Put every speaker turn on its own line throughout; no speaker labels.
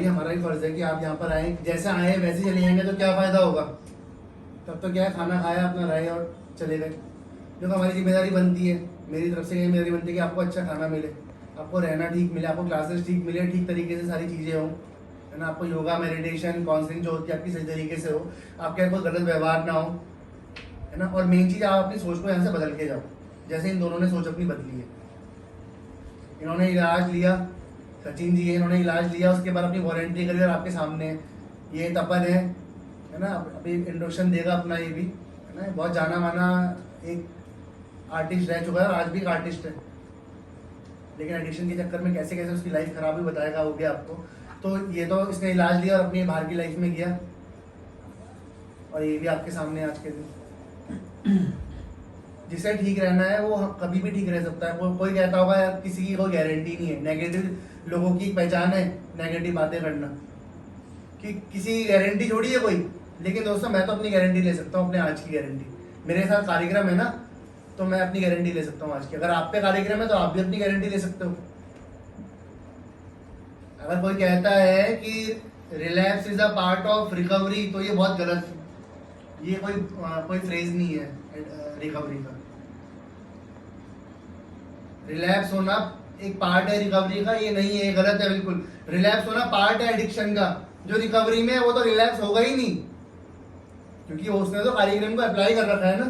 भाई हमारा ही फर्ज है कि आप यहाँ पर आए, जैसे आए वैसे चले जाएंगे तो क्या फ़ायदा होगा। तब तो क्या है, खाना खाया अपना रहे और चले गए। क्योंकि हमारी जिम्मेदारी बनती है, मेरी तरफ से ये जिम्मेदारी बनती है कि आपको अच्छा खाना मिले, आपको रहना ठीक मिले, आपको क्लासेस ठीक मिले, ठीक तरीके से सारी चीज़ें हों, है ना। आपको योगा मेडिटेशन काउंसलिंग जो होती है आपकी सही तरीके से हो, आपके यहाँ कोई गलत व्यवहार ना हो, है ना। और मेन चीज़, आप अपनी सोच को यहाँ से बदल के जाओ, जैसे इन दोनों ने सोच अपनी बदली है। इन्होंने इलाज लिया, सचिन जी है, इन्होंने इलाज लिया, उसके बाद अपनी वारंटी करी और आपके सामने है। ये तपन है ना, अभी इंट्रोडक्शन देगा अपना, ये भी है ना, बहुत जाना माना एक आर्टिस्ट रह चुका है और आज भी एक आर्टिस्ट है, लेकिन एडिक्शन के चक्कर में कैसे कैसे उसकी लाइफ खराब हुई बताएगा वो भी आपको। तो ये तो इसने इलाज लिया और अपनी बाहर की लाइफ में गया, और ये भी आपके सामने आज के दिन। जिसे ठीक रहना है वो कभी भी ठीक रह सकता है। कोई कहता होगा यार किसी की कोई गारंटी नहीं है, नेगेटिव लोगों की पहचान है नेगेटिव बातें करना, कि किसी की गारंटी छोड़ी है कोई। लेकिन दोस्तों मैं तो अपनी गारंटी ले सकता हूँ, अपने आज की गारंटी। मेरे साथ कार्यक्रम है ना, तो मैं अपनी गारंटी ले सकता हूँ आज की। अगर आप पे कार्यक्रम है तो आप भी अपनी गारंटी ले सकते हो। अगर कोई कहता है कि relapse is a part of recovery, तो ये बहुत गलत है। ये कोई फ्रेज नहीं है रिकवरी का। रिलैप्स होना एक पार्ट है रिकवरी का, ये नहीं है, ये गलत है बिल्कुल। रिलैप्स होना पार्ट है एडिक्शन का। जो रिकवरी में है वो तो रिलैप्स होगा ही नहीं, क्योंकि उसने तो कार्यक्रम को अप्लाई कर रखा है ना।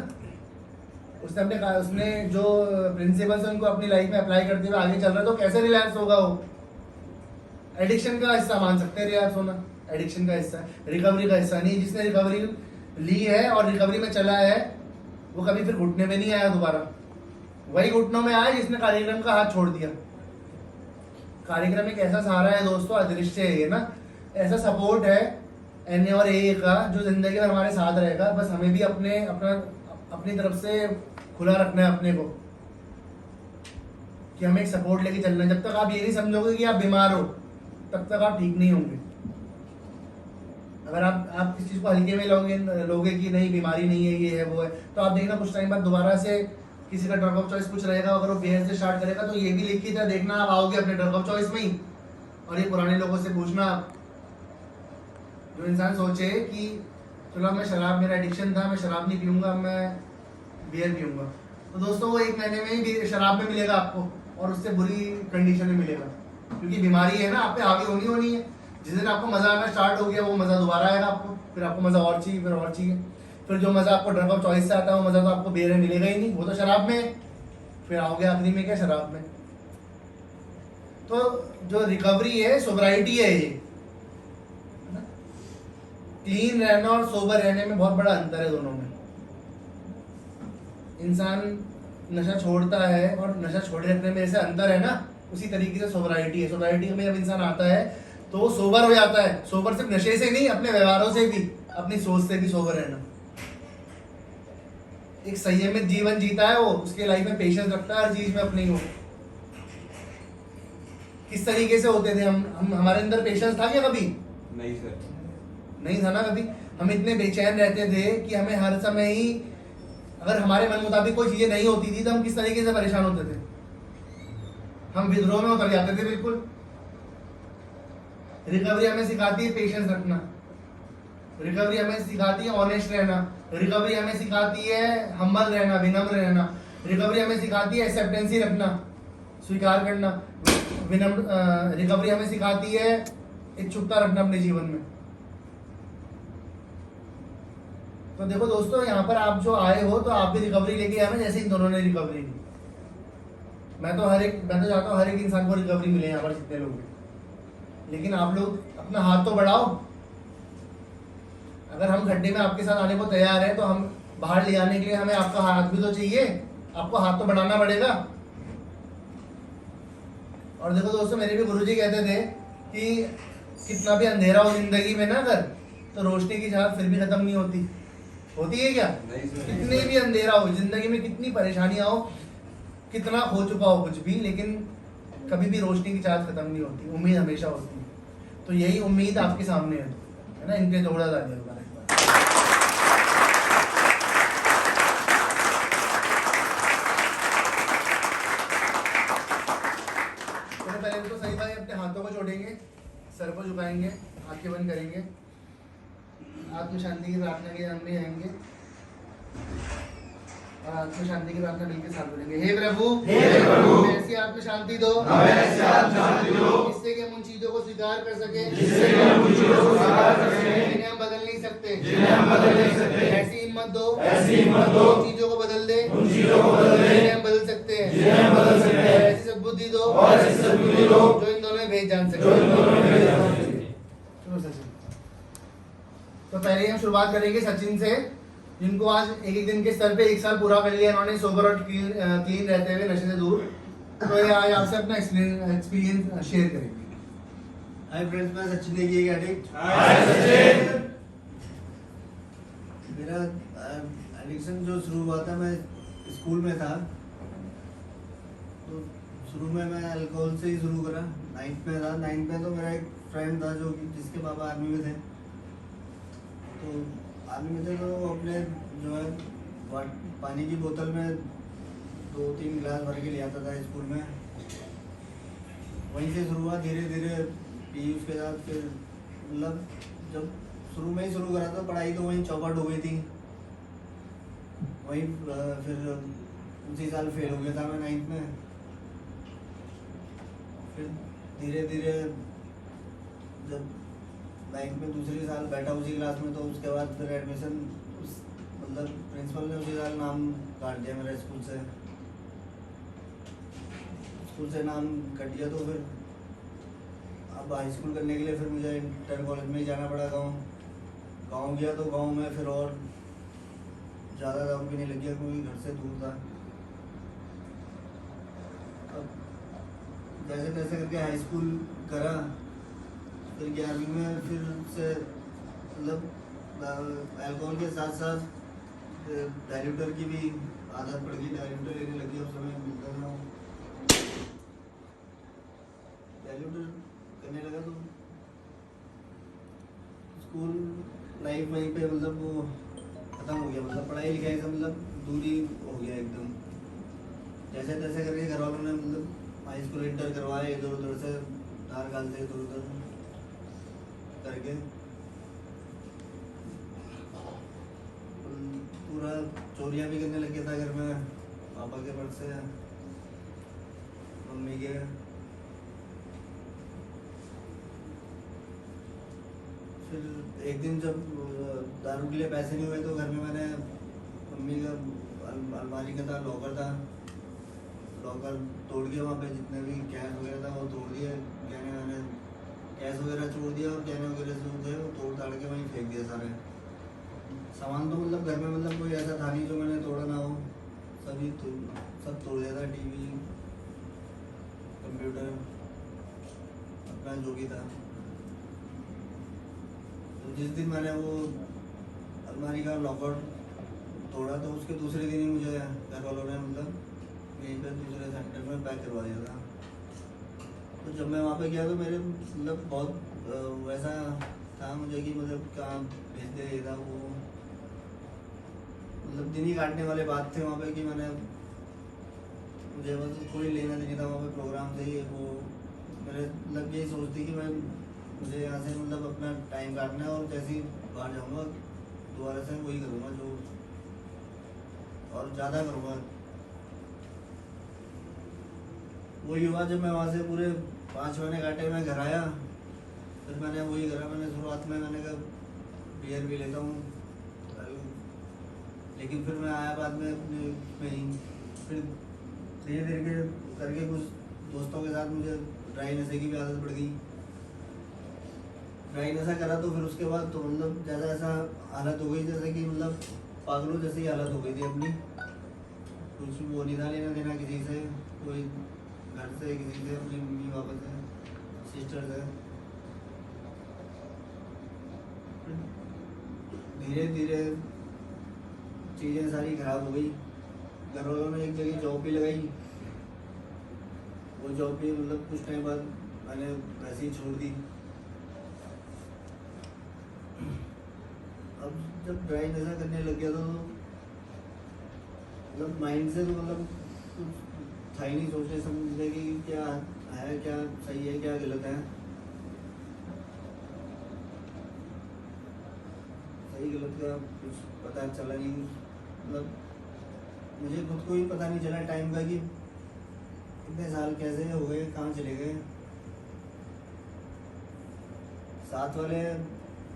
उसने जो प्रिंसिपल्स उनको अपनी लाइफ में अप्लाई करते हुए आगे चल रहा है, तो कैसे रिलैप्स होगा वो। एडिक्शन का हिस्सा मान सकते हैं रिलैप्स होना, एडिक्शन का हिस्सा, रिकवरी का हिस्सा नहीं। जिसने रिकवरी ली है और रिकवरी में चला है, वो कभी फिर घुटने में नहीं आया दोबारा। वही घुटनों में आया जिसने कार्यक्रम का हाथ छोड़ दिया। कार्यक्रम एक ऐसा सहारा है दोस्तों, अदृश्य है ये ना, ऐसा सपोर्ट है एन और ए का, जो जिंदगी में हमारे साथ रहेगा। बस हमें भी अपनी तरफ से खुला रखना है अपने को, कि हमें एक सपोर्ट लेके चलना है। जब तक आप ये नहीं समझोगे कि आप बीमार हो, तब तक आप ठीक नहीं होंगे। अगर आप किस चीज़ को हल्के में लोगे कि नहीं बीमारी नहीं है, ये है वो है, तो आप देखना कुछ टाइम बाद दोबारा से किसी का ड्रग ऑफ चॉइस कुछ रहेगा, अगर वो बेहद से स्टार्ट करेगा तो ये भी लिखित है, देखना आप आओगे अपने ड्रग ऑफ चॉइस में ही। और ये पुराने लोगों से पूछना आप, जो इंसान सोचे कि चलो मैं शराब, मेरा एडिक्शन था, मैं शराब नहीं पीऊंगा, मैं बियर पीऊंगा, तो दोस्तों वो एक महीने में ही शराब में मिलेगा आपको, और उससे बुरी कंडीशन में मिलेगा, क्योंकि बीमारी है ना, आप पे हावी होनी है। जिस दिन आपको मजा आना स्टार्ट हो गया, वो मजा दोबारा आएगा आपको, फिर आपको मजा और चाहिए, फिर और चाहिए। फिर जो मजा आपको ड्रग ऑफ चॉइस से आता है, वो मजा तो आपको बियर में मिलेगा ही नहीं, वो तो शराब में है। फिर आओगे आखिरी में क्या, शराब में। तो जो रिकवरी है, सोबराइटी है ये, क्लीन रहना और सोबर रहने में बहुत बड़ा अंतर है दोनों में। इंसान नशा छोड़ता है और नशा छोड़े रखने में जैसे अंतर है ना, उसी तरीके से सोबराइटी है। सोबराइटी में जब इंसान आता है तो वो सोबर हो जाता है। सोबर सिर्फ नशे से नहीं, अपने व्यवहारों से भी, अपनी सोच से भी सोबर रहना। एक संयमित जीवन जीता है वो, उसके लाइफ में पेशेंस रखता है हर चीज में अपनी। वो किस तरीके से होते थे हम हमारे अंदर पेशेंस था क्या कभी?
नहीं सर,
नहीं था ना कभी। हम इतने बेचैन रहते थे कि हमें हर समय ही, अगर हमारे मन मुताबिक कोई चीजें नहीं होती थी तो हम किस तरीके से परेशान होते थे, हम विद्रोह में उतर जाते थे बिल्कुल। रिकवरी हमें सिखाती है पेशेंस रखना, रिकवरी हमें सिखाती है ऑनेस्ट रहना, रिकवरी हमें सिखाती है हम्बल रहना, विनम्र रहना, रिकवरी हमें सिखाती है एक्सेप्टेंसी रखना, स्वीकार करना, रिकवरी हमें सिखाती है इच्छुकता रखना अपने जीवन में। तो देखो दोस्तों, यहाँ पर आप जो आए हो तो आप भी रिकवरी लेके आए जैसे इन दोनों ने रिकवरी ली। मैं तो चाहता हूँ हर एक इंसान को रिकवरी मिले यहाँ पर जितने लोग हैं, लेकिन आप लोग अपना हाथ तो बढ़ाओ। अगर हम खड्डे में आपके साथ आने को तैयार है तो हम बाहर ले आने के लिए हमें आपका हाथ भी तो चाहिए, आपको हाथ तो बढ़ाना पड़ेगा। और देखो दोस्तों, मेरे भी गुरुजी कहते थे कि कितना भी अंधेरा हो जिंदगी में ना अगर, तो रोशनी की चाहत फिर भी खत्म नहीं होती। होती है क्या? कितने भी अंधेरा हो जिंदगी में, कितनी परेशानियां हो, कितना हो चुका हो कुछ भी, लेकिन कभी भी रोशनी की चाहत खत्म नहीं होती, उम्मीद हमेशा होती है। तो यही उम्मीद आपके सामने है ना, इनके जोड़ा था दिया। पहले तो सही भाई अपने हाथों को जोड़ेंगे, सर को झुकाएंगे। जाएंगे, आंखें बंद करेंगे, आत्म शांति की प्रार्थना के हम भी आएंगे और आत्म शांति की प्रार्थना मिलकर साथ बोलेंगे। हे प्रभु हमें ऐसी आत्म शांति दो जिससे कि हम उन चीजों को स्वीकार कर सके जिन्हें हम बदल नहीं सकते। ऐसी हिम्मत दो उन चीजों को बदल दे जिन्हें हम बदल सकते हैं। ऐसी सद्बुद्धि दो जो इन दोनों में भेद जान सके। तो पहले हम शुरुआत करेंगे सचिन से, जिनको आज एक दिन के स्तर पे 1 साल पूरा कर लिया इन्होंने सोबर और क्लीन रहते हुए, नशे से दूर। तो ये आज आपसे अपना एक्सपीरियंस शेयर करेंगे।
हाय फ्रेंड्स, मैं सचिन नेगी एडिक्ट। मेरा एडिक्शन जो शुरू हुआ था, मैं स्कूल में था तो शुरू में मैं अल्कोहल से ही शुरू करा। 9th में था। 9th में तो मेरा एक फ्रेंड था जो जिसके पापा आर्मी में थे। तो आर्मी में थे तो वो अपने जो है पानी की बोतल में 2-3 गिलास भर के ले आता था स्कूल में। वहीं से शुरू हुआ, धीरे धीरे पी उसके साथ। फिर मतलब जब शुरू में ही शुरू करा था, पढ़ाई तो वहीं चौपट हो गई थी। वहीं फिर उसी साल फेल हो गया था मैं 9th में। फिर धीरे धीरे जब 9th में दूसरे साल बैठा उसी क्लास में, तो उसके बाद फिर एडमिशन मतलब प्रिंसिपल ने उसी साल नाम काट दिया मेरा स्कूल से नाम कट गया। तो फिर अब हाई स्कूल करने के लिए फिर मुझे इंटर कॉलेज में ही जाना पड़ा। गाँव गया तो गाँव में फिर और ज़्यादा दारू पीने लग गया क्योंकि घर से दूर था। अब जैसे तैसे करके हाई स्कूल करा। फिर 11वीं में फिर से मतलब अल्कोहल के साथ साथ डाइल्यूटर की भी आदत पड़ गई। डाइल्यूटर लेने लगी, उस समय मिलता था। डाइल्यूटर करने लगा तो स्कूल लाइफ वहीं पे मतलब वो खत्म हो गया। मतलब पढ़ाई लिखाई से मतलब दूरी हो गया एकदम। जैसे तैसे करके घर वालों ने मतलब हाई स्कूल इंटर करवाए, इधर उधर से धार गाल से इधर उधर करके पूरा चोरियां भी करने लग गया था घर में, पापा के पर्स से, मम्मी के। फिर एक दिन जब दारू के लिए पैसे नहीं हुए तो घर में मैंने मम्मी का अलमारी का था, लॉकर तोड़ दिया। वहाँ पे जितने भी कैश वगैरह था वो तोड़ दिया। गहने मैंने कैश वगैरह छोड़ दिया और गहने वगैरह जो थे वो तोड़ ताड़ के वहीं फेंक दिया सारे सामान। तो मतलब घर में मतलब कोई ऐसा था नहीं जो मैंने तोड़ा ना हो। सब तोड़ दिया था। टीवी, कंप्यूटर, अपना जो भी था। तो जिस दिन मैंने वो अलमारी का लॉकर तोड़ा तो उसके दूसरे दिन ही मुझे घर वालों ने मतलब यहीं पे दूसरे सेंटर में पैक करवा दिया था। तो जब मैं वहाँ पे गया तो मेरे मतलब बहुत वैसा था मुझे कि मतलब कहाँ भेज दे था वो। मतलब दिन ही काटने वाले बात थे वहाँ पे कि मैंने मुझे बस कोई लेना नहीं था वहाँ पे प्रोग्राम से ही। वो मेरे मतलब यही सोचती कि मैं मुझे यहाँ से मतलब अपना टाइम काटना है और जैसे ही बाहर जाऊँगा दोबारा से वही करूँगा जो और ज़्यादा करूँगा। वही हुआ जब मैं वहाँ से पूरे 5 महीने काटे, मैं घर आया। फिर मैंने वही करा। मैंने शुरुआत में मैंने कहा बियर भी लेता हूँ, लेकिन फिर मैं आया बाद में अपने में ही। फिर धीरे धीरे करके कुछ दोस्तों के साथ मुझे ड्राई नशे की भी आदत पड़ गई। ड्राई नशा करा तो फिर उसके बाद तो मतलब ज़्यादा ऐसा हालत हो गई जैसे कि मतलब पागलों जैसी ही हालत हो गई थी अपनी। कुछ वो नहीं था लेना देना किसी से, कोई घर से, किसी से, अपनी मम्मी पापा से, सिस्टर से। धीरे धीरे चीज़ें सारी खराब हो गई। घर वालों ने एक जगह जॉब भी लगाई। वो जॉब भी मतलब कुछ टाइम बाद मैंने वैसे ही छोड़ दी। अब जब ड्राई नशा करने लग गया तो मतलब माइंड से तो मतलब कुछ था ही नहीं सोचने समझने की क्या है, क्या सही है, क्या गलत है। गलत का कुछ पता चला नहीं, मतलब मुझे खुद को भी पता नहीं चला टाइम का कि इतने साल कैसे हो गए, कहाँ चले गए। साथ वाले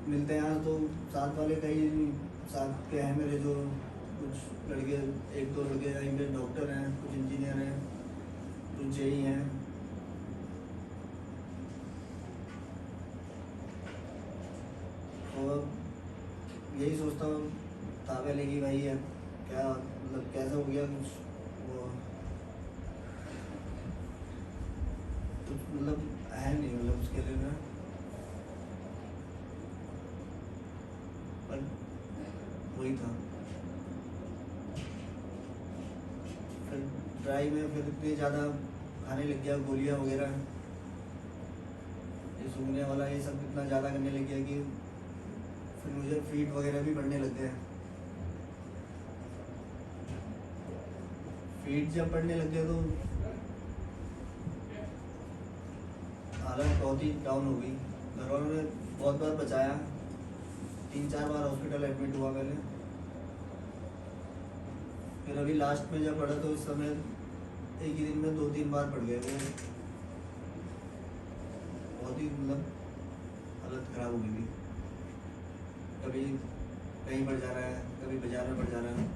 मिलते हैं तो साथ वाले कई साथ के हैं मेरे, जो कुछ लड़के, एक दो लड़के हैं मेरे डॉक्टर हैं, कुछ इंजीनियर हैं, कुछ जेई हैं। तो अब यही सोचता हूँ था पहले कि भाई है क्या, मतलब कैसा हो गया कुछ वो, कुछ मतलब है नहीं, मतलब उसके लिए ना, पर वही था। फिर ड्राई में फिर इतनी ज़्यादा खाने लग गया, गोलियाँ वगैरह, ये सूंघने वाला ये सब इतना ज़्यादा करने लग गया कि फिर मुझे फीट वगैरह भी बढ़ने लग गए। फीट जब बढ़ने लग गए तो हालत बहुत ही डाउन हो गई। घर वालों ने बहुत बार बचाया, 3-4 बार हॉस्पिटल एडमिट हुआ पहले, फिर अभी लास्ट में जब पड़ा तो इस समय एक ही दिन में 2-3 बार पड़ गए थे। बहुत ही मतलब हालत खराब हो गई थी। कभी कहीं पड़ जा रहा है, कभी बाजार में पड़ जा रहा है।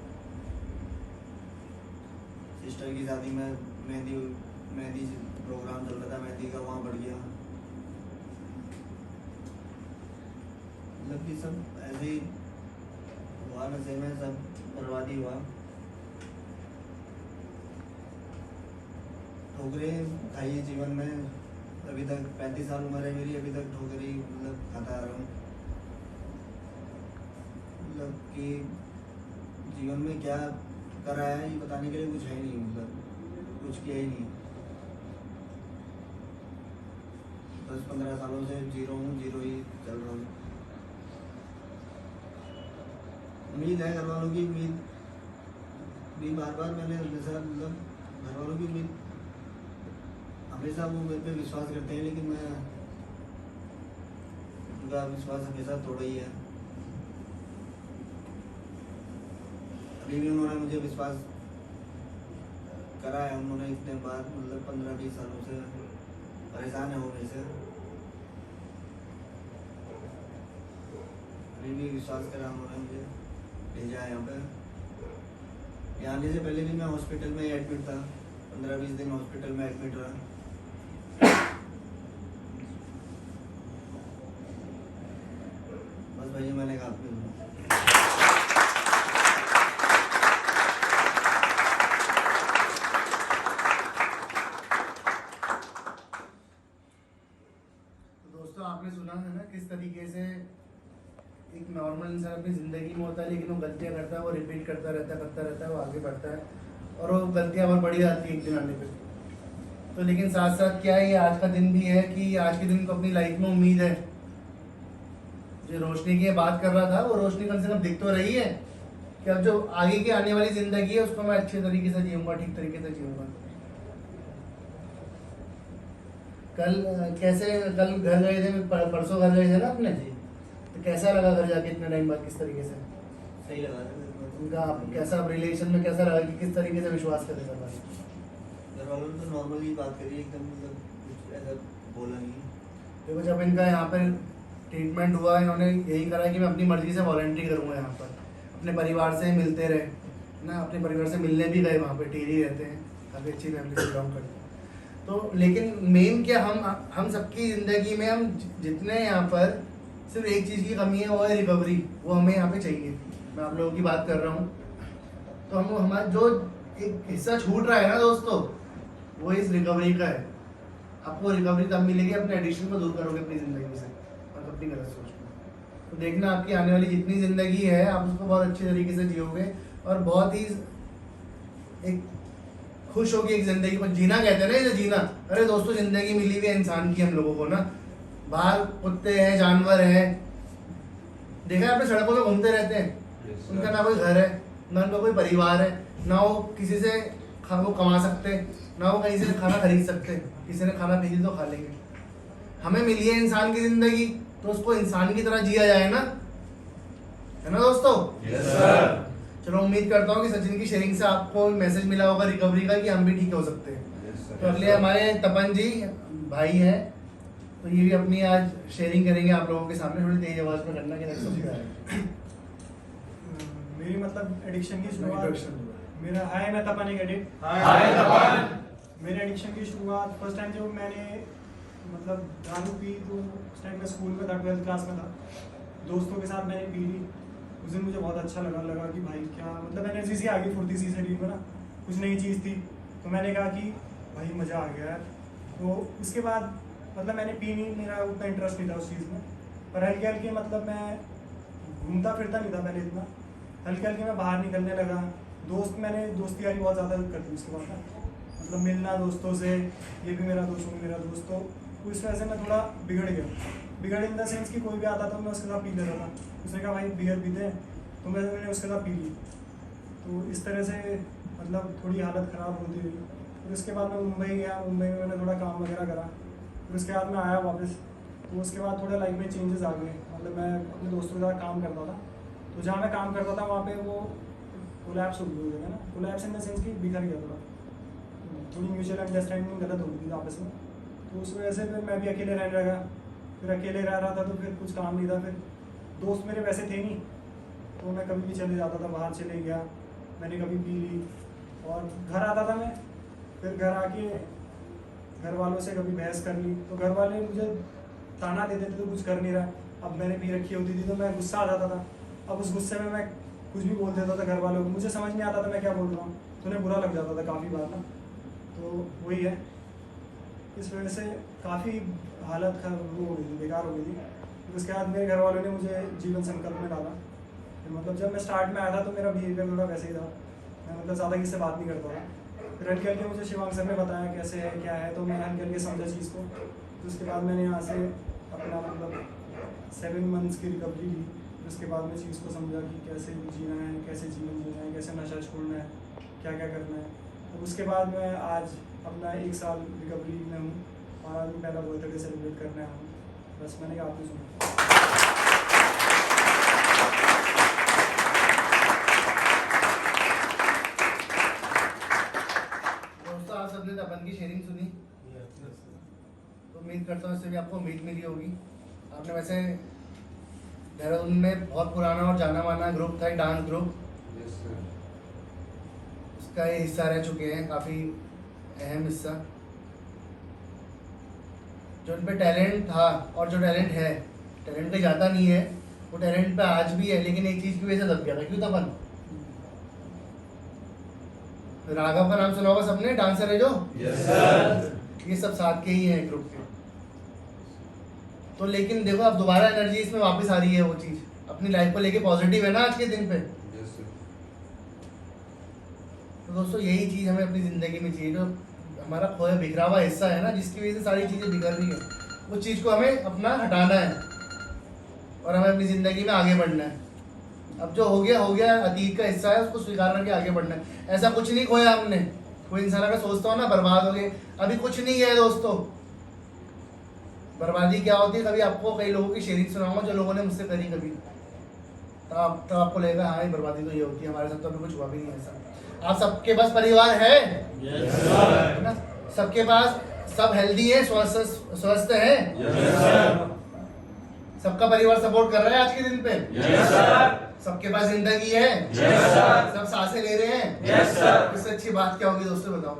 सिस्टर की शादी में मेहंदी प्रोग्राम चल रहा था, मेहंदी का, वहाँ पड़ गया। मतलब कि सब ऐसे ही हुआ, नशे में सब बर्बादी हुआ। ठोकरें खाई जीवन में, अभी तक 35 साल उम्र है मेरी, अभी तक ठोकर ही मतलब खाता आ रहा हूँ। मतलब कि जीवन में क्या करा है ये बताने के लिए कुछ है नहीं, मतलब कुछ किया ही नहीं। 10-15 सालों से जीरो हूँ, जीरो ही चल रहा हूँ। उम्मीद है घर वालों की, उम्मीद भी बार बार मैंने हमेशा, मतलब घर वालों की उम्मीद हमेशा, वो मेरे पे विश्वास करते हैं, लेकिन मैं उनका विश्वास हमेशा तोड़ा ही है। अभी भी उन्होंने मुझे विश्वास करा है, उन्होंने इतने बार, मतलब 15-20 सालों से परेशान है वो मेरे से, अभी भी विश्वास करा उन्होंने, मुझे भेजा है यहाँ पे। यहाँ आने से पहले भी मैं हॉस्पिटल में एडमिट था, 15-20 दिन हॉस्पिटल में एडमिट रहा। बस भैया मैंने कहा आपने
दोस्तों, आपने सुना है ना किस तरीके से एक नॉर्मल इंसान अपनी ज़िंदगी में होता है, लेकिन वो गलतियाँ करता है, वो रिपीट करता रहता है, वो आगे बढ़ता है और वो गलतियाँ और बढ़ी जाती है एक दिन आने पे। तो लेकिन साथ साथ क्या है, ये आज का दिन भी है कि आज के दिन को अपनी लाइफ में उम्मीद है। जो रोशनी की बात कर रहा था, वो रोशनी कम से कम दिख तो रही है कि अब जो आगे की आने वाली ज़िंदगी है उसको मैं अच्छे तरीके से जीऊँगा, ठीक तरीके से जीऊँगा। कल घर गए थे, परसों घर गए थे ना अपने जी, तो कैसा लगा घर जाके इतने टाइम बाद? किस तरीके से
सही लगा था
उनका आपको कैसा रिलेशन में कैसा लगा कि किस तरीके से विश्वास करे सब?
घर वालों ने तो नॉर्मल ही बात करी एकदम, मतलब कुछ ऐसा बोला नहीं।
देखो, जब इनका यहाँ पर ट्रीटमेंट हुआ, इन्होंने यही करा कि मैं अपनी मर्जी से वॉलंटरी करूँगा यहाँ पर, अपने परिवार से मिलते रहे ना, अपने परिवार से मिलने भी गए, वहाँ पे टीरी रहते हैं, काफ़ी अच्छी फैमिली से बिलोंग करते हैं। तो लेकिन मेन क्या, हम सबकी ज़िंदगी में हम जितने यहाँ पर सिर्फ एक चीज़ की कमी है, वो है रिकवरी। वो हमें यहाँ पे चाहिए। मैं आप लोगों की बात कर रहा हूँ, तो हम हमारा जो एक हिस्सा छूट रहा है ना दोस्तों, वो इस रिकवरी का है। आपको रिकवरी तब मिलेगी अपने एडिक्शन को दूर करोगे अपनी ज़िंदगी से और अपनी गलत सोच को। तो देखना, आपकी आने वाली जितनी ज़िंदगी है, आप उसको बहुत अच्छे तरीके से जियोगे और बहुत ही एक खुश होगी एक ज़िंदगी को जीना। कहते हैं ना इसे जीना। अरे दोस्तों, ज़िंदगी मिली हुई है इंसान की हम लोगों को ना। बाहर कुत्ते हैं, जानवर हैं, देखा है आपने, सड़कों पे घूमते रहते हैं, उनका ना कोई घर है, ना उनका कोई परिवार है, ना वो किसी से वो कमा सकते, ना वो कहीं से खाना खरीद सकते। किसी ने खाना भेजी तो खा लेंगे। हमें मिली है इंसान की ज़िंदगी, तो उसको इंसान की तरह जिया जाए ना। है ना दोस्तों?
Yes sir.
चलो उम्मीद करता हूँ कि सचिन की शेयरिंग से आपको मैसेज मिला होगा रिकवरी का कि हम भी ठीक हो सकते हैं। तो अगले हमारे तपन जी भाई हैं, तो ये भी अपनी आज शेयरिंग करेंगे आप लोगों के सामने। थोड़ी तेज आवाज में करना कि नहीं समझ है।
मेरी मतलब एडिक्शन की शुरुआत
Introduction।
मेरा हाय मैं तपन एक एडिक्ट
हाय तपन।
मेरे एडिक्शन की शुरुआत फर्स्ट टाइम जब मैंने मतलब दारू पी तो उस टाइम मैं स्कूल में था, 12th क्लास में था। दोस्तों के साथ मैंने पी ली। उस दिन मुझे बहुत अच्छा लगा कि भाई क्या मतलब एनर्जी सी आ गई, फुर्ती सी शरीर में ना, कुछ नई चीज़ थी। तो मैंने कहा कि भाई मज़ा आ गया यार। तो उसके बाद मतलब मैंने पी नहीं, मेरा उतना इंटरेस्ट नहीं था उस चीज़ में। पर हल्के हल्के मतलब मैं घूमता फिरता नहीं था पहले इतना। हल्के हल्के मैं बाहर निकलने लगा। मैंने दोस्ती यारी बहुत ज़्यादा कर दी उसके बाद ना, मतलब मिलना दोस्तों से, ये भी मेरा दोस्त, वो भी मेरा दोस्त। तो उस वजह से मैं थोड़ा बिगड़ इन द सेंस कि कोई भी आता था मैं उसके साथ पी लेता था। उसने कहा भाई बियर पीते हैं, तो मैंने उसके साथ पी ली। तो इस तरह से मतलब थोड़ी हालत ख़राब होती रही। फिर उसके बाद मैं मुंबई गया। मुंबई में मैंने थोड़ा काम वगैरह करा। फिर उसके बाद मैं आया वापस। तो उसके बाद थोड़ा लाइफ में चेंजेस आ गए। मतलब मैं अपने दोस्तों के साथ काम करता था, तो जहाँ मैं काम करता था वहाँ पे वो कोलैप्स हो गई है ना। कोलैप्स इन द सेंस कि बिखर गया थोड़ी म्यूचुअल अंडरस्टैंडिंग गलत हो गई थी आपस में। तो उस वजह से फिर मैं भी अकेले रहने लगा। फिर अकेले रह रहा था तो फिर कुछ काम नहीं था। फिर दोस्त मेरे वैसे थे नहीं, तो मैं कभी भी चले जाता था, बाहर चले गया, मैंने कभी पी ली। और घर आता था मैं, फिर घर आके घर वालों से कभी बहस कर ली, तो घर वाले मुझे ताना देते थे तो कुछ कर नहीं रहा। अब मैंने पी रखी होती थी तो मैं गुस्सा आ जाता था। अब उस गुस्से में मैं कुछ भी बोल देता था घर वालों को, मुझे समझ नहीं आता था मैं क्या बोल रहा हूँ, तो उन्हें बुरा लग जाता था काफ़ी बार ना। तो वही है, इस वजह से काफ़ी हालत वो हो गई थी, बेकार हो गई थी। फिर उसके बाद मेरे घर वालों ने मुझे जीवन संकल्प में डाला। फिर मतलब जब मैं स्टार्ट में आया था तो मेरा बिहेवियर थोड़ा वैसे ही था, मैं मतलब ज़्यादा किसी से बात नहीं करता था। फिर हल्के हल्के मुझे शिवांग सर ने बताया कैसे है क्या है, तो मैं हल्के हल्के समझा चीज़ को। तो उसके बाद मैंने यहाँ से अपना मतलब 7 मंथ्स की रिकवरी ली। फिर उसके बाद में चीज़ को समझा कि कैसे जीना है, कैसे जीवन जीना है, कैसे नशा छोड़ना है, क्या क्या करना है। तो उसके बाद मैं आज अपना 1 साल रिकवरी में हूँ और आज मैं पहला बर्थडे सेलिब्रेट करने आया हूँ। बस मैंने कहा आपने सुना।
दोस्तों आप सबने तपन की शेयरिंग सुनी, तो उम्मीद करता हूँ इससे भी आपको उम्मीद मिली होगी। आपने वैसे देहरादून में बहुत पुराना और जाना माना ग्रुप था, डांस ग्रुप, उसका ये हिस्सा रह चुके हैं, काफ़ी अहम हिस्सा। जो उन पे टैलेंट था और जो टैलेंट है, टैलेंट पे जाता नहीं है, वो टैलेंट पे आज भी है, लेकिन एक चीज़ की वजह से दब गया था। क्यों तपन? राघव का नाम सुना होगा सबने, डांसर है जो।
Yes sir.
ये सब साथ के ही हैं ग्रुप के। तो लेकिन देखो अब दोबारा एनर्जी इसमें वापस आ रही है, वो चीज़ अपनी लाइफ को लेके पॉजिटिव है ना आज के दिन पे। तो दोस्तों यही चीज़ हमें अपनी ज़िंदगी में चाहिए। जो हमारा खोया बिखरा हुआ हिस्सा है ना, जिसकी वजह से सारी चीज़ें बिगड़ रही है, उस चीज़ को हमें अपना हटाना है और हमें अपनी ज़िंदगी में आगे बढ़ना है। अब जो हो गया अतीत का हिस्सा है, उसको स्वीकार करके आगे बढ़ना है। ऐसा कुछ नहीं खोया हमने। कोई इंसान अगर सोचता हो ना बर्बाद हो गए, अभी कुछ नहीं है दोस्तों। बर्बादी क्या होती है, कभी आपको कई लोगों की शेयरिंग सुनाऊंगा जो लोगों ने मुझसे करी कभी, तो आपको लगेगा हाँ ये बर्बादी तो ये होती है। हमारे साथ तो अभी कुछ हुआ भी नहीं ऐसा। आप सबके पास परिवार है?
Yes sir.
ना? सबके पास सब हेल्दी है, स्वस्थ है?
Yes sir.
सबका परिवार सपोर्ट कर रहा है आज के दिन पे?
Yes sir.
सबके पास जिंदगी है?
Yes sir.
सब सांसें ले रहे हैं?
Yes sir.
इससे अच्छी बात क्या होगी दोस्तों, बताओ?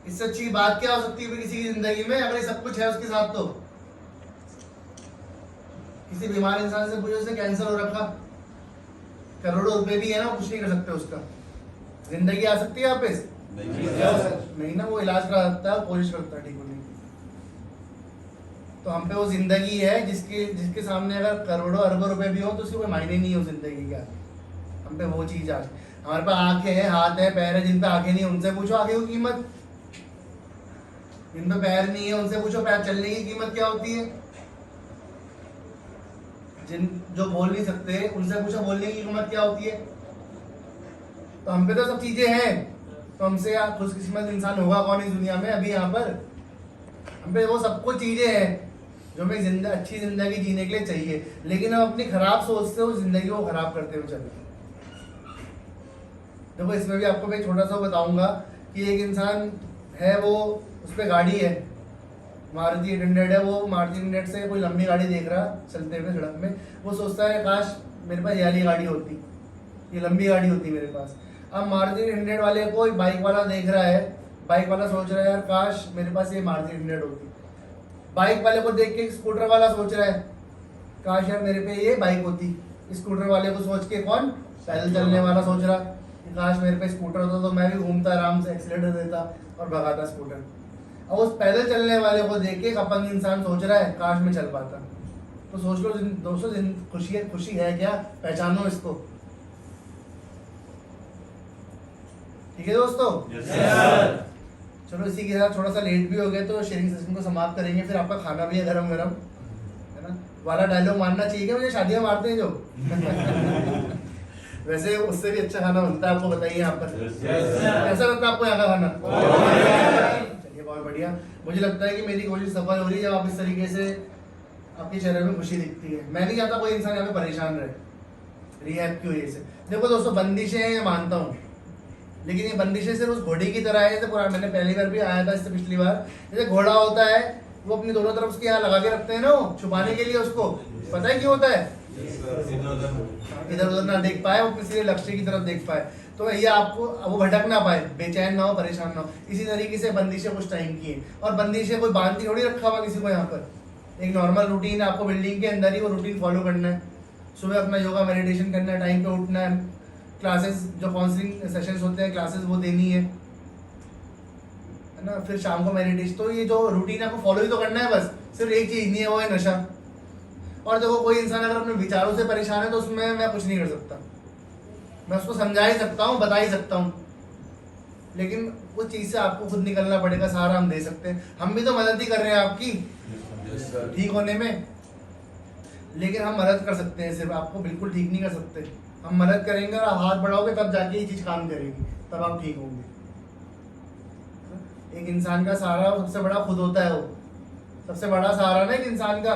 इससे अच्छी बात क्या हो सकती है किसी की जिंदगी में, अगर ये सब कुछ है उसके साथ? तो किसी बीमार इंसान से पूछो, उसने कैंसर हो रखा, करोड़ों रुपए भी है ना, कुछ नहीं कर सकते उसका। जिंदगी आ सकती है वापस? नहीं ना, वो इलाज करा सकता है, कोशिश करता है ठीक होने की। तो हम पे वो जिंदगी है जिसके सामने अगर करोड़ों अरबों रुपए भी हो तो उसकी कोई मायने नहीं है उस जिंदगी का। हम पे वो चीज आज, हमारे पास आंखें हैं, हाथ है, पैर है, जिन पे आंखें नहीं उनसे पूछो आंखें की कीमत। जिन पे पैर नहीं है उनसे पूछो पैर चलने की कीमत क्या होती है। जिन जो बोल नहीं सकते उनसे पूछो बोलने की कीमत क्या होती है। तो हम पे तो सब चीजें हैं, तो हमसे खुशकिस्मत इंसान होगा कौन इस दुनिया में अभी यहाँ पर? हम पे वो सब कुछ चीजें हैं, जो हमें अच्छी जिंदगी जीने के लिए चाहिए, लेकिन हम अपनी खराब सोच से उस जिंदगी को खराब करते हुए चल रहे हैं। देखो इसमें भी आपको मैं छोटा सा बताऊंगा कि एक इंसान है, वो उस पर गाड़ी है, मारुति 800 है, वो मारुति 800 से कोई लंबी गाड़ी देख रहा चलते हुए सड़क में, वो सोचता है काश मेरे पास ये वाली गाड़ी होती, ये लंबी गाड़ी होती मेरे पास। अब मारुति 800 वाले को एक बाइक वाला देख रहा है, बाइक वाला सोच रहा है यार काश मेरे पास ये मारुति 800 होती। बाइक वाले को देख के स्कूटर वाला सोच रहा है काश यार मेरे पे ये बाइक होती। स्कूटर वाले को सोच के कौन, पैदल चलने वाला सोच रहा कि काश मेरे पे स्कूटर होता तो मैं भी घूमता आराम से, एक्सीलेटर देता और भगाता स्कूटर। अब उस पैदल चलने वाले को देख के एक अपंग इंसान सोच रहा है काश मैं चल पाता। तो सोच लो दोस्तों, खुशी है क्या, पहचानो इसको। ठीक है दोस्तों, चलो इसी के साथ थोड़ा सा लेट भी हो गया तो शेयरिंग सेशन को समाप्त करेंगे, फिर आपका खाना भी है गरम गरम, है ना। वाला डायलॉग मारना चाहिए क्या, मुझे शादियां मारते हैं जो वैसे उससे भी अच्छा खाना बनता है, आपको बताइए यहाँ पर कैसा लगता है आपको यहाँ का खाना? चलिए बहुत बढ़िया। मुझे लगता है कि मेरी कोशिश सफल हो रही है जब आप इस तरीके से आपके चेहरे में खुशी दिखती है। मैं नहीं चाहता कोई इंसान यहाँ पे परेशान रहे रिहैब की वजह से। देखो दोस्तों, बंदिशें हैं, मानता हूँ, लेकिन ये बंदिशें सिर्फ उस घोड़े की तरह है, जैसे पुराना मैंने पहली बार भी आया था इससे पिछली बार, जैसे घोड़ा होता है वो अपनी दोनों तरफ उसके यहाँ लगा के रखते हैं ना, वो छुपाने के लिए। उसको पता है क्यों होता है, इधर उधर ना देख पाए, वो किसी लक्ष्य की तरफ देख पाए, तो ये आपको वो भटक ना पाए, बेचैन ना हो, परेशान ना हो। इसी तरीके से बंदिशें कुछ टाइम की है, और बंदिशें कोई बांध के थोड़ी रखा हुआ किसी को। यहाँ पर एक नॉर्मल रूटीन है, आपको बिल्डिंग के अंदर ही वो रूटीन फॉलो करना है। सुबह अपना योगा मेडिटेशन करना है, टाइम पे उठना है, क्लासेस जो काउंसलिंग सेशंस होते हैं क्लासेस वो देनी है ना, फिर शाम को मेडिटेशन। तो ये जो रूटीन है आपको फॉलो ही तो करना है, बस सिर्फ एक चीज नहीं है, वो है नशा। और देखो कोई इंसान अगर अपने विचारों से परेशान है तो उसमें मैं कुछ नहीं कर सकता, मैं उसको समझा ही सकता हूँ, बता ही सकता हूँ, लेकिन उस चीज से आपको खुद निकलना पड़ेगा। सहारा हम दे सकते हैं, हम भी तो मदद ही कर रहे हैं आपकी ठीक होने में, लेकिन हम मदद कर सकते हैं, सिर्फ आपको बिल्कुल ठीक नहीं कर सकते। हम मदद करेंगे और आप हाथ बढ़ाओगे तब जाके ये चीज काम करेगी, तब आप ठीक होंगे। एक इंसान का सहारा सबसे बड़ा खुद होता है, वो सबसे बड़ा सहारा ना एक इंसान का।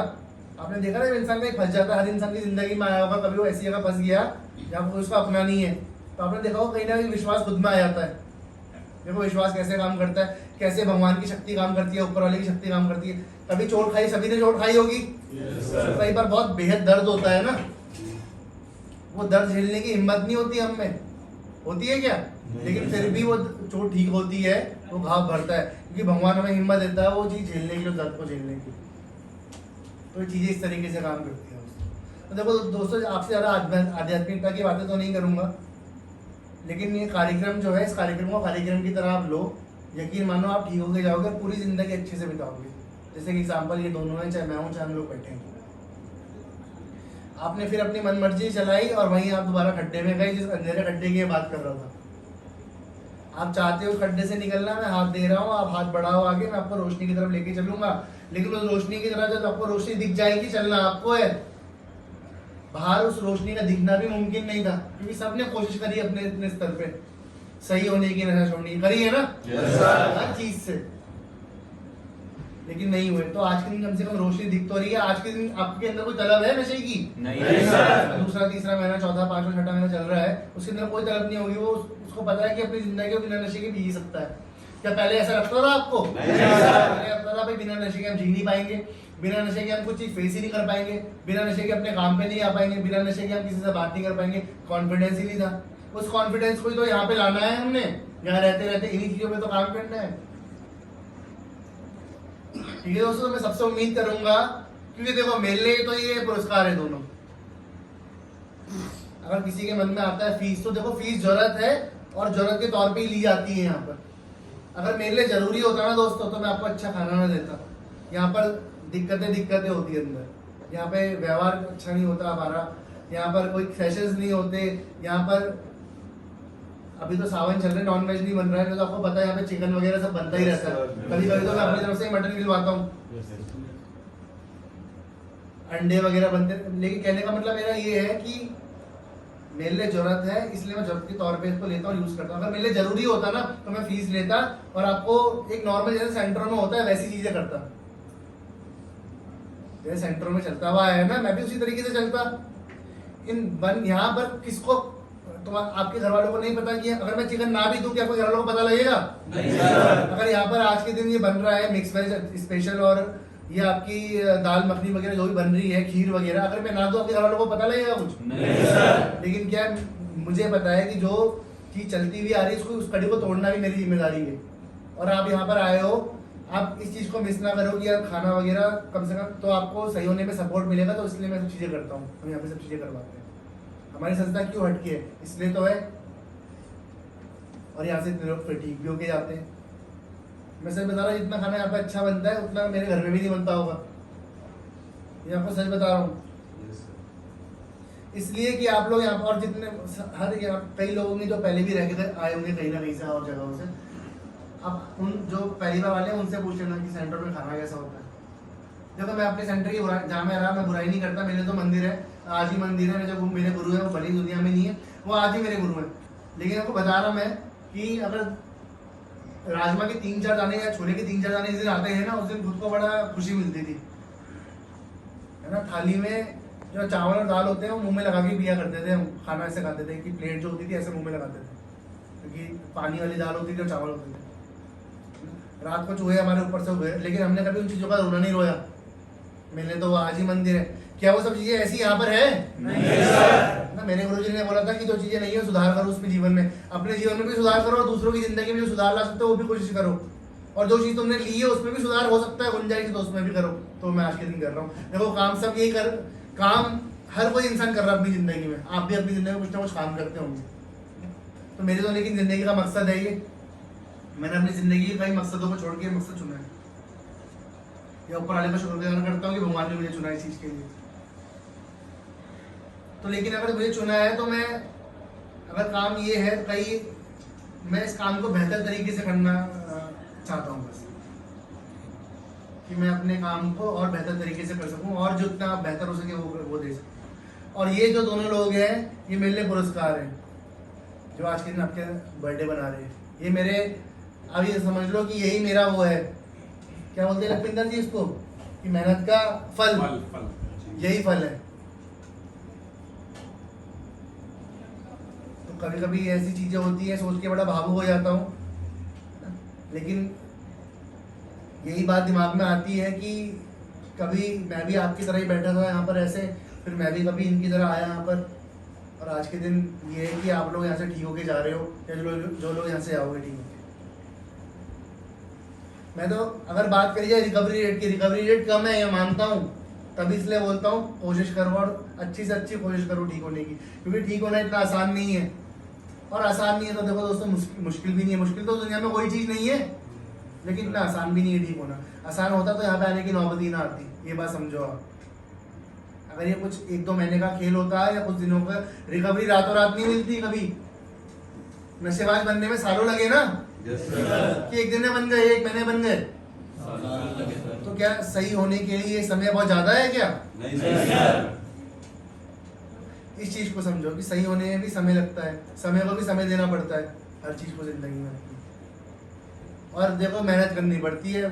आपने देखा ना, इंसान कहीं फंस जाता है, हर इंसान की जिंदगी में आया होगा कभी, वो ऐसी जगह फंस गया जहाँ कोई उसको अपना नहीं है, तो आपने देखा होगा कहीं ना कहीं विश्वास खुद में आ जाता है। देखो विश्वास कैसे काम करता है, कैसे भगवान की शक्ति काम करती है, ऊपर वाले की शक्ति काम करती है। कभी चोट खाई, सभी ने चोट खाई होगी, कई बार बहुत बेहद दर्द होता है ना, वो दर्द झेलने की हिम्मत नहीं होती हम में, होती है क्या? लेकिन फिर भी वो चोट ठीक होती है, वो घाव भरता है, क्योंकि भगवान हमें हिम्मत देता है वो चीज झेलने की, दर्द को झेलने की। तो ये चीजें इस तरीके से काम करती है। तो देखो दोस्तों, आपसे ज्यादा आध्यात्मिकता की बातें तो नहीं करूंगा, लेकिन ये कार्यक्रम जो है, इस कार्यक्रम को कार्यक्रम की तरह आप लो, यकीन मानो आप ठीक होके जाओगे, पूरी जिंदगी अच्छे से बिताओगे। जैसे कि एग्जाम्पल ये दोनों हैं, चाहे मैं हूँ चाहे हम लोग बैठे हैं। आपने फिर अपनी मन मर्जी चलाई और वहीं आप दोबारा खड्डे में गए, जिस अंधेरे खड्डे की बात कर रहा था। आप चाहते हो खड्डे से निकलना, मैं हाथ दे रहा हूँ, आप हाथ बढ़ाओ आगे, मैं आपको रोशनी की तरफ लेके चलूंगा, लेकिन उस रोशनी की तरफ जब आपको रोशनी दिख जाएगी, चलना आपको है। बाहर उस रोशनी का दिखना भी मुमकिन नहीं था, क्योंकि सबने कोशिश करी अपने अपने स्तर पे सही होने की, नशा छोड़ने की करी है ना, हर चीज से, लेकिन नहीं हुए। तो आज के दिन कम से कम रोशनी दिख तो रही है। आज के दिन आपके अंदर कोई तलब है नशे की? नहीं सर। दूसरा तीसरा महीना, चौथा पांचवा छठा महीना चल रहा है, उसके अंदर कोई तलब नहीं होगी। वो उसको पता है कि अपनी जिंदगी को बिना नशे के जी सकता है। क्या पहले ऐसा लगता था आपको? पहले लगता था भाई बिना नशे के हम जी नहीं पाएंगे, बिना नशे के हम कुछ चीज फेस ही नहीं कर पाएंगे, बिना नशे के अपने काम पे नहीं आ पाएंगे, बिना नशे के हम किसी से बात नहीं कर पाएंगे। कॉन्फिडेंस ही नहीं था। उस कॉन्फिडेंस को तो यहाँ पे लाना है हमने, यहाँ रहते रहते इन्हीं चीजों पे तो काम करना है। ठीक है दोस्तों, मैं सबसे उम्मीद करूंगा, क्योंकि देखो मेरे लिए तो ये पुरस्कार है दोनों। अगर किसी के मन में आता है फीस, तो देखो फीस जरूरत है और जरूरत के तौर पे ही ली जाती है यहाँ पर। अगर मेरे लिए जरूरी होता ना दोस्तों, तो मैं आपको अच्छा खाना ना देता। यहाँ पर दिक्कतें होती है अंदर, यहाँ पे व्यवहार अच्छा नहीं होता हमारा, यहाँ पर कोई सेशंस नहीं होते, यहाँ पर अभी तो सावन चल रहे हैं, नॉन वेज नहीं बन रहा है, तो आपको पता है यहाँ पे चिकन वगैरह सब बनता ही रहता है। कभी कभी तो मैं अपनी तरफ से मटन खिलवाता हूँ, अंडे वगैरह बनते हैं। लेकिन कहने का मतलब मेरा ये है कि मेरे लिए जरूरत है, इसलिए मैं जरूरत के तौर पे इसको लेता हूँ, यूज करता हूँ। अगर मेरे लिए जरूरी होता ना, तो मैं फीस लेता और आपको एक नॉर्मल जैसे सेंटरों में होता है वैसी चीजें करता। जैसे सेंटरों में चलता हुआ है ना, मैं भी उसी तरीके से चलता। यहाँ पर किसको, तुम आपके घर वालों को नहीं पता कि अगर मैं चिकन ना भी दूं क्या कोई घर वालों को पता लगेगा?
नहीं सर।
अगर यहाँ पर आज के दिन ये बन रहा है मिक्स वेज स्पेशल और ये आपकी दाल मखनी वगैरह जो भी बन रही है, खीर वगैरह, अगर मैं ना दूं आपके घर वालों को पता लगेगा कुछ?
नहीं सर।
लेकिन क्या मुझे पता है कि जो चीज चलती हुई आ रही है उसको, उस कड़ी को तोड़ना भी मेरी जिम्मेदारी है। और आप यहाँ पर आए हो, आप इस चीज को मिस ना करो कि यार खाना वगैरह कम से कम तो आपको सही होने में सपोर्ट मिलेगा, तो इसलिए मैं सब चीजें करता हूँ। हम यहाँ पे सब चीजें करवाते हैं। हमारी संस्था क्यों हटकी है? इसलिए तो है। और यहाँ से इतने लोग फटीक भी होके जाते हैं। मैं सच बता रहा हूँ, जितना खाना यहाँ पे अच्छा बनता है उतना मेरे घर में भी नहीं बनता होगा। ये आपको सच बता रहा हूँ। इसलिए कि आप लोग यहाँ पर, और जितने कई लोगों ने जो पहले भी रह के आए होंगे कहीं ना कहीं से और जगहों से, अब उन जो पहली बार वाले हैं उनसे पूछ लेना कि सेंटर में खाना कैसा होता है। देखो मैं अपने सेंटर की बुराई, जहाँ मैं रहा, मैं बुराई नहीं करता। मेरे तो मंदिर है, आज ही मंदिर है। जो मेरे गुरु है वो बड़ी दुनिया में नहीं है, वो आज ही मेरे गुरु है। लेकिन आपको बता रहा मैं कि अगर राजमा के 3-4 दाने या छोले के 3-4 दाने इस दिन आते हैं ना, उस दिन खुद को बड़ा खुशी मिलती थी, है ना। थाली में जो चावल और दाल होते हैं वो मुंह में लगा के पिया करते थे हम। खाना ऐसे खाते थे कि प्लेट जो होती थी ऐसे मुंह में लगाते थे, क्योंकि पानी वाली दाल होती थी और चावल होते थे। रात को चूहे हमारे ऊपर से हुए, लेकिन हमने कभी उन चीज़ों का रोना नहीं रोया। मिलने तो वो आज ही मंदिर है। क्या वो सब चीज़ें ऐसी यहाँ पर है?
नहीं सर।
ना, मेरे गुरुजी ने बोला था कि जो चीज़ें नहीं है सुधार करो उसमें, जीवन में, अपने जीवन में भी सुधार करो और दूसरों की जिंदगी में जो सुधार ला सकते हो वो भी कोशिश करो। और जो चीज़ तुमने ली है उसमें भी सुधार हो सकता है, गुंजाइश है तो उसमें भी करो। तो मैं आज के दिन कर रहा हूँ। देखो काम सब यही कर, काम हर कोई इंसान कर रहा है अपनी जिंदगी में। आप भी अपनी जिंदगी में कुछ ना कुछ काम करते होंगे। तो मेरी तो लेकिन जिंदगी का मकसद है ये। मैंने अपनी जिंदगी के कई मकसदों को छोड़ के मकसद चुना है। या ऊपर वाले का शुक्रगुजार करता हूँ कि भगवान ने मुझे चुना इस चीज के लिए। तो लेकिन अगर मुझे चुना है तो मैं, अगर काम ये है कई, मैं इस काम को बेहतर तरीके से करना चाहता हूँ बस, कि मैं अपने काम को और बेहतर तरीके से कर सकूं और जो जितना बेहतर हो सके वो दे सकूं। और ये जो दोनों लोग हैं ये मेरे लिए पुरस्कार हैं, जो आज के दिन आपके बर्थडे बना रहे हैं। ये मेरे, अब ये समझ लो कि यही मेरा वो है, क्या बोलते हैं लखविंदर जी इसको, कि मेहनत का फल, यही फल है। तो कभी कभी ऐसी चीजें होती है, सोच के बड़ा भावुक हो जाता हूँ, लेकिन यही बात दिमाग में आती है कि कभी मैं भी आपकी तरह ही बैठा था यहाँ पर ऐसे, फिर मैं भी कभी इनकी तरह आया यहाँ पर। और आज के दिन ये है कि आप लोग यहाँ से ठीक होके जा रहे हो, या जो लोग यहाँ से आओगे ठीक होके। मैं तो अगर बात करी जाए रिकवरी रेट की, रिकवरी रेट कम है ये मानता हूँ, तभी इसलिए बोलता हूँ कोशिश करो और अच्छी से अच्छी कोशिश करो ठीक होने की, क्योंकि ठीक होना इतना आसान नहीं है। और आसान नहीं है तो देखो दोस्तों मुश्किल भी नहीं है। मुश्किल तो दुनिया में कोई चीज़ नहीं है, लेकिन इतना आसान भी नहीं है ठीक होना। आसान होता तो यहाँ पे आने की नौबत ही ना आती, ये बात समझो आप। अगर ये कुछ 1-2 महीने का खेल होता है या कुछ दिनों का, रिकवरी रातों रात नहीं मिलती कभी। नशेबाज बनने में सालों लगे ना, कि एक दिन में बन गए, 1 महीने बन गए। तो क्या सही होने के लिए समय बहुत ज्यादा है क्या?
नहीं सर।
इस चीज को समझो कि सही होने में भी समय लगता है, समय को भी समय देना पड़ता है हर चीज को जिंदगी में। और देखो मेहनत करनी पड़ती है,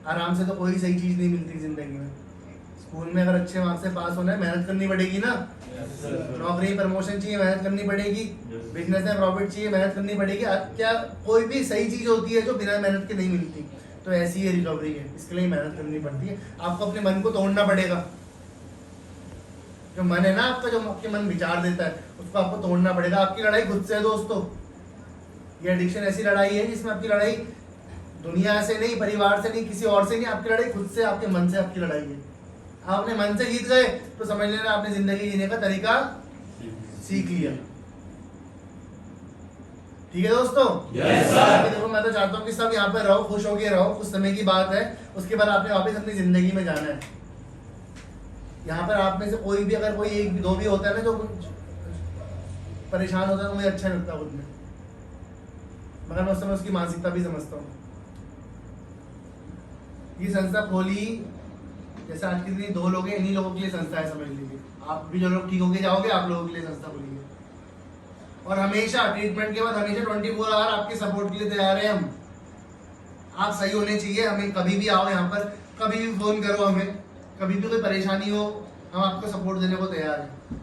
आराम से तो कोई सही चीज नहीं मिलती जिंदगी में। स्कूल में अगर अच्छे मार्क्स से पास होना है मेहनत करनी पड़ेगी ना, नौकरी प्रमोशन चाहिए मेहनत करनी पड़ेगी, बिजनेस में प्रॉफिट चाहिए मेहनत करनी पड़ेगी। क्या कोई भी सही चीज होती है जो बिना मेहनत के नहीं मिलती? तो ऐसी है रिकवरी है, इसके लिए मेहनत करनी पड़ती है। आपको अपने मन को तोड़ना पड़ेगा। जो मन है ना आपका, जो आपके मन विचार देता है, उसको आपको तोड़ना पड़ेगा। आपकी लड़ाई खुद से है दोस्तों। ये एडिक्शन ऐसी लड़ाई है जिसमें आपकी लड़ाई दुनिया से नहीं, परिवार से नहीं, किसी और से नहीं, आपकी लड़ाई खुद से, आपके मन से आपकी लड़ाई है। आप अपने मन से जीत गए तो समझ लेना आपने जिंदगी जीने का तरीका सीख लिया। ठीक है दोस्तों?
Yes sir.
देखो मैं तो चाहता हूँ कि सब यहाँ पे रहो, खुश होके रहो। कुछ समय की बात है, उसके बाद आपने वापस अपनी जिंदगी में जाना है। यहाँ पर आप में से कोई भी, अगर कोई 1-2 भी होता है ना जो परेशान होता है, तो मुझे अच्छा लगता है खुद में, मगर मैं उस समय उसकी मानसिकता भी समझता हूँ। ये संस्था खोली, जैसे आज के दिन 2 लोग हैं, इन्हीं लोगों के लिए संस्था है, समझ लीजिए। आप भी जो लोग ठीक होके जाओगे, आप लोगों के लिए संस्था खोली है। और हमेशा ट्रीटमेंट के बाद हमेशा 24 आवर आपके सपोर्ट के लिए तैयार है हम। आप सही होने चाहिए, हमें कभी भी आओ यहाँ पर, कभी भी फोन करो हमें, कभी भी कोई परेशानी हो हम आपको सपोर्ट देने को तैयार हैं।